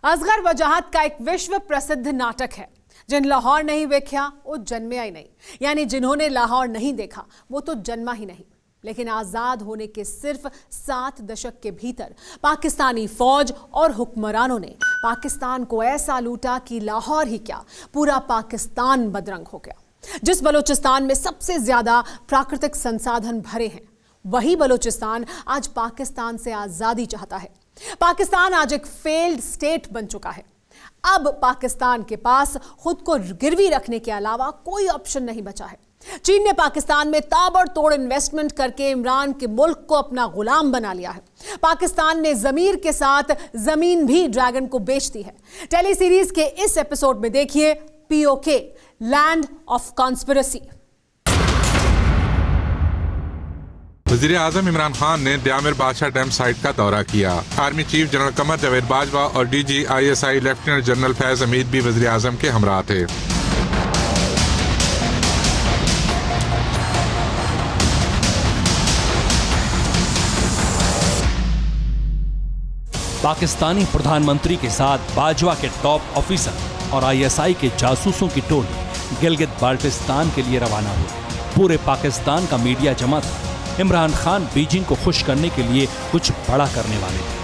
असगर वजाहत का एक विश्व प्रसिद्ध नाटक है। जिन लाहौर नहीं देखा वो जन्मे ही नहीं, यानी जिन्होंने लाहौर नहीं देखा वो तो जन्मा ही नहीं। लेकिन आजाद होने के सिर्फ 7 दशक के भीतर पाकिस्तानी फौज और हुक्मरानों ने पाकिस्तान को ऐसा लूटा कि लाहौर ही क्या, पूरा पाकिस्तान बदरंग हो गया। जिस बलूचिस्तान में सबसे ज्यादा प्राकृतिक संसाधन भरे हैं, वही बलूचिस्तान आज पाकिस्तान से आजादी चाहता है। पाकिस्तान आज एक फेल्ड स्टेट बन चुका है। अब पाकिस्तान के पास खुद को गिरवी रखने के अलावा कोई ऑप्शन नहीं बचा है। चीन ने पाकिस्तान में ताबड़तोड़ इन्वेस्टमेंट करके इमरान के मुल्क को अपना गुलाम बना लिया है। पाकिस्तान ने जमीर के साथ जमीन भी ड्रैगन को बेच दी है। टेली सीरीज के इस एपिसोड में देखिए पीओके, लैंड ऑफ कॉन्स्पिरेसी। वज़ीर आज़म इमरान खान ने द्यामिर बादशाह डैम साइट का दौरा किया। Army chief general Qamar Javed Bajwa और DG ISI lieutenant general Faiz Hamid भी वज़ीर आज़म के हमरा थे। पाकिस्तानी प्रधानमंत्री के साथ बाजवा के टॉप ऑफिसर और ISI के जासूसों की टोली गिलगित बाल्टिस्तान के लिए रवाना हुई। पूरे पाकिस्तान का मीडिया जमा था। इमरान खान बीजिंग को खुश करने के लिए कुछ बड़ा करने वाले थे।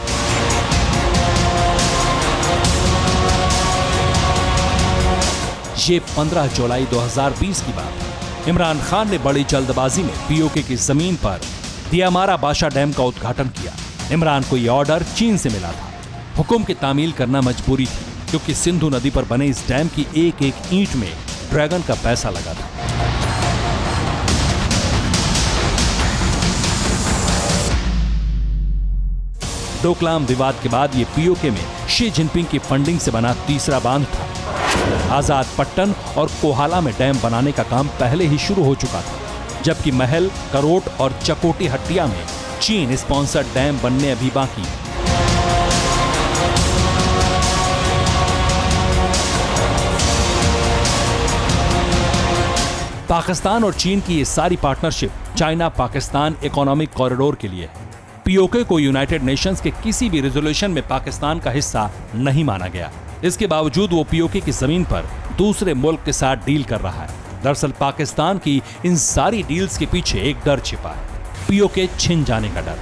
ये 15 जुलाई 2020 की बात है। इमरान खान ने बड़ी जल्दबाजी में POK की जमीन पर दियामारा बाशा डैम का उद्घाटन किया। इमरान को यह ऑर्डर चीन से मिला था। हुक्म की तामील करना मजबूरी थी, क्योंकि सिंधु नदी पर बने इस डैम की एक एक ईंट में ड्रैगन का पैसा लगा था। डोकलाम विवाद के बाद ये POK में शी जिनपिंग की फंडिंग से बना तीसरा बांध था। आजाद पट्टन और कोहाला में डैम बनाने का काम पहले ही शुरू हो चुका था, जबकि महल, करोट और चकोटी हट्टिया में चीन स्पॉन्सर्ड डैम बनने अभी बाकी। पाकिस्तान और चीन की ये सारी partnership China Pakistan economic corridor के लिए है। POK को यूनाइटेड नेशंस के किसी भी रेजोल्यूशन में पाकिस्तान का हिस्सा नहीं माना गया। इसके बावजूद वो POK की जमीन पर दूसरे मुल्क के साथ डील कर रहा है। दरअसल पाकिस्तान की इन सारी डील्स के पीछे एक डर छिपा है, POK छिन जाने का डर।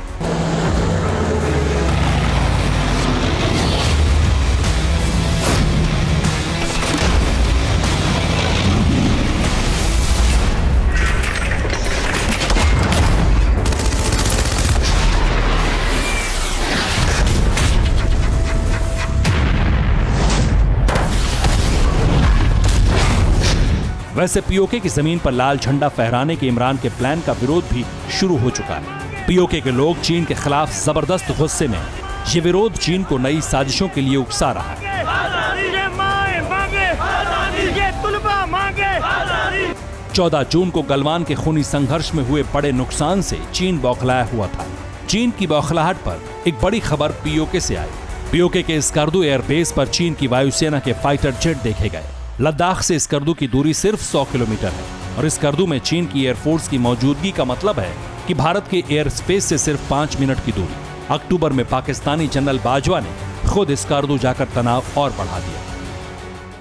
वैसे POK की जमीन पर लाल झंडा फहराने के इमरान के प्लान का विरोध भी शुरू हो चुका है। POK के लोग चीन के खिलाफ जबरदस्त गुस्से में। ये विरोध चीन को नई साजिशों के लिए उकसा रहा है। 14 जून को गलवान के खूनी संघर्ष में हुए बड़े नुकसान से चीन बौखलाया हुआ था। चीन की बौखलाहट पर एक बड़ी खबर POK से आई। POK के स्कर्दू एयरबेस पर चीन की वायुसेना के फाइटर जेट देखे गए। लद्दाख से स्कर्दू की दूरी सिर्फ 100 किलोमीटर है, और स्कर्दू में चीन की एयरफोर्स की मौजूदगी का मतलब है कि भारत के एयर स्पेस से सिर्फ 5 मिनट की दूरी। अक्टूबर में पाकिस्तानी जनरल बाजवा ने खुद स्कर्दू जाकर तनाव और बढ़ा दिया।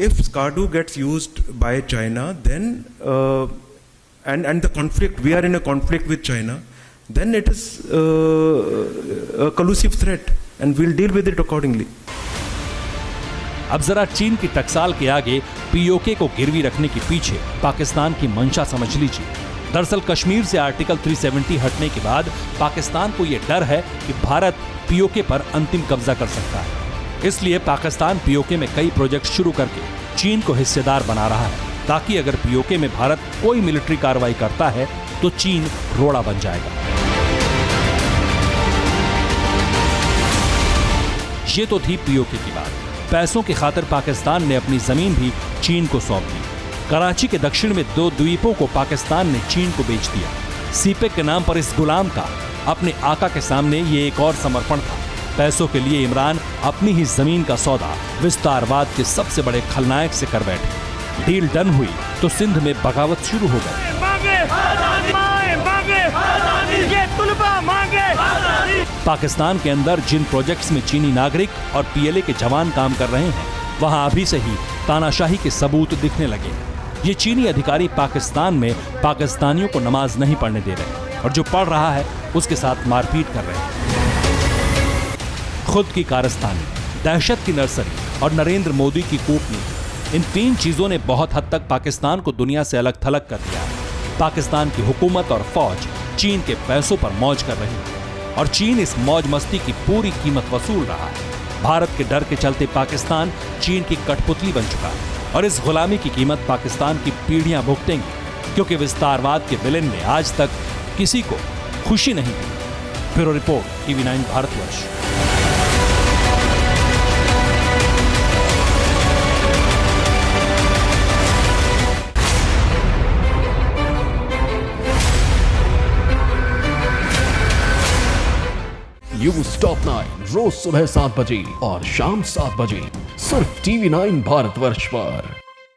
If Skardu gets used by China, then and the conflict, we are in a conflict with China, then it is a collusive threat, and we'll deal with it accordingly. अब जरा चीन की टकसाल के आगे POK को गिरवी रखने के पीछे पाकिस्तान की मंशा समझ लीजिए। दरअसल कश्मीर से आर्टिकल 370 हटने के बाद पाकिस्तान को यह डर है कि भारत POK पर अंतिम कब्जा कर सकता है। इसलिए पाकिस्तान POK में कई प्रोजेक्ट शुरू करके चीन को हिस्सेदार बना रहा है, ताकि अगर POK में भारत कोई मिलिट्री कार्रवाई करता है तो चीन रोड़ा बन जाएगा। ये तो थी POK की बात। पैसों की खातिर पाकिस्तान ने अपनी जमीन भी चीन को सौंप दी। कराची के दक्षिण में 2 द्वीपों को पाकिस्तान ने चीन को बेच दिया। सीपेक के नाम पर इस गुलाम का अपने आका के सामने ये एक और समर्पण था। पैसों के लिए इमरान अपनी ही जमीन का सौदा विस्तारवाद के सबसे बड़े खलनायक से कर बैठे। डील डन हुई तो सिंध में बगावत शुरू हो गई। पाकिस्तान के अंदर जिन प्रोजेक्ट्स में चीनी नागरिक और पीएलए के जवान काम कर रहे हैं, वहां अभी से ही तानाशाही के सबूत दिखने लगे। ये चीनी अधिकारी पाकिस्तान में पाकिस्तानियों को नमाज नहीं पढ़ने दे रहे और जो पढ़ रहा है उसके साथ मारपीट कर रहे हैं। खुद की कारस्तानी, दहशत की नर्सरी और नरेंद्र मोदी की कूटनीति, इन 3 चीजों ने बहुत हद तक पाकिस्तान को दुनिया से अलग थलग कर दिया। पाकिस्तान की हुकूमत और फौज चीन के पैसों पर मौज कर रही है और चीन इस मौज मस्ती की पूरी कीमत वसूल रहा है। भारत के डर के चलते पाकिस्तान चीन की कठपुतली बन चुका है और इस गुलामी की कीमत पाकिस्तान की पीढ़ियां भुगतेंगी, क्योंकि विस्तारवाद के विलेन ने आज तक किसी को खुशी नहीं दी। Bureau report, TV9 Bharatvarsh. News top 9 रोज सुबह 7 बजे और शाम 7 बजे सिर्फ TV9 भारतवर्ष पर।